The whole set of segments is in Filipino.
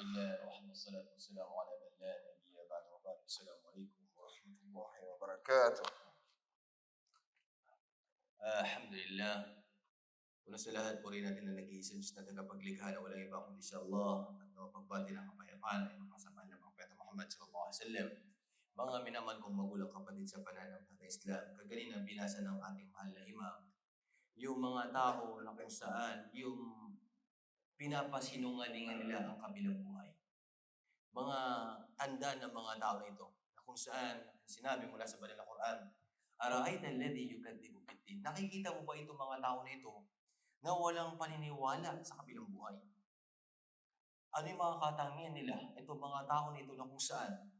لله وحده الصلاة والسلام على من لا نبي بعد وبعد. السلام عليكم ورحمة الله وبركاته. Alhamdulillah, una sa lahat, purihin natin na nag-iisang Diyos na tagapaglikha na walang iba kundi si Allah at napagbati ng kapayapaan ay makasama ng Propeta Muhammad sallallahu alaihi wasallam. Mga minamahal kong magulang kapatid sa pananampalataya Islam, kaganina binasa ng ating mahal na imam, yung mga tao na kung saan yung pinapasinungalingan nila ang kabilang buhay. Mga tanda ng mga tao na ito, na kung saan sinabi mula sa banal na Quran, Ara'ayta alladhi yukadzibu bid-din. Nakikita mo ba itong mga tao na ito na walang paniniwala sa kabilang buhay? Ano yung mga katangian nila? Itong mga tao na ito na kung saan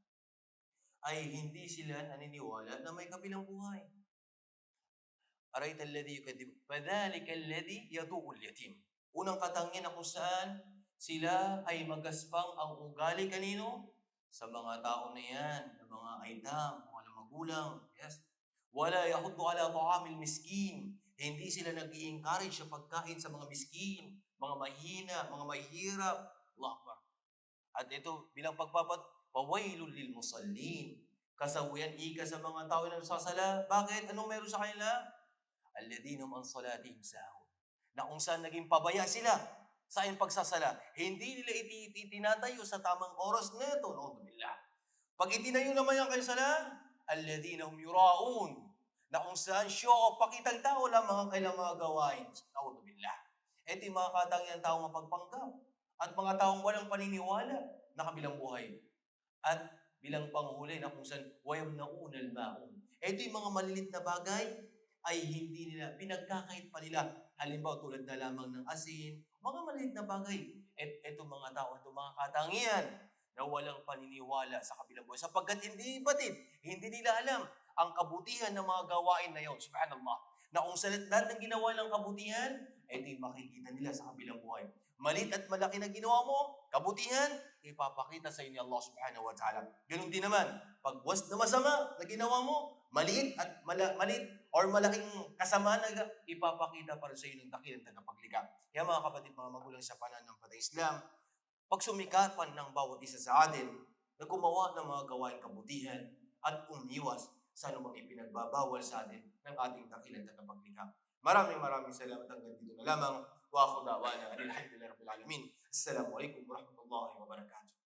ay hindi sila naniniwala na may kabilang buhay. Ara'ayta alladhi yukadzibu, fadhalika alladhi yadu'u al-yatim. Unang katangian na kung saan sila ay magaspang ang ugali kanino? Sa mga tao na yan, ng mga aitam, mga magulang. Yes. Wala yahuddu ala ta'amil miskin. Hindi sila nag-i-encourage sa pagkain sa mga miskin, mga mahina, mga mahirap. Allah Akbar. At ito, bilang pawailul lil musallin. Kasawian ika sa mga tao na nagsasala. Bakit? Anong meron sa kanila? Alladhina an salatihim sahun. Na kung saan naging pabaya sila sa iyong pagsasala. Hindi nila itinatayo sa tamang oras na ito. Naudzubillah. Pag itinayo naman yung kanyang sala, alladhina hum yura'un. Na kung saan show o pakitang tao lamang ang kailang mga gawain. Naudzubillah. Ito yung mga katangian taong mapagpanggap. At mga taong walang paniniwala na kabilang buhay. At bilang panghuli na kung saan wayamnauna al-ma'un. Ito yung mga malilit na bagay ay hindi nila, pinagkakait pa nila. Halimbawa tulad na lamang ng asin, mga maliit na bagay. Etong mga tao, itong mga katangian na walang paniniwala sa kabilang buhay. Sapagkat hindi batid, hindi nila alam ang kabutihan ng mga gawain na yun. Subhanallah. Na kung sa lahat ng ginawa ng kabutihan, ito yung makikita nila sa kabilang buhay. Maliit at malaki na ginawa mo, kabutihan, ipapakita sa inyo Allah subhanahu wa ta'ala. Ganun din naman, pag was na masama na ginawa mo, maliit at maliit or malaking kasamaan na ipapakita para sa iyo ng dakilang tagapaglikha. Kaya mga kapatid, mga magulang sa pananampalataya Islam, pagsumikapan ng bawat isa sa atin na gumawa ng mga gawain kabutihan at umiwas sa anumang ipinagbabawal sa atin ng ating dakilang tagapaglikha. Maraming salamat hanggang dito na lamang. Wa akhu da'wana alhamdulillahi rabbil alamin. Assalamualaikum warahmatullahi wabarakatuh.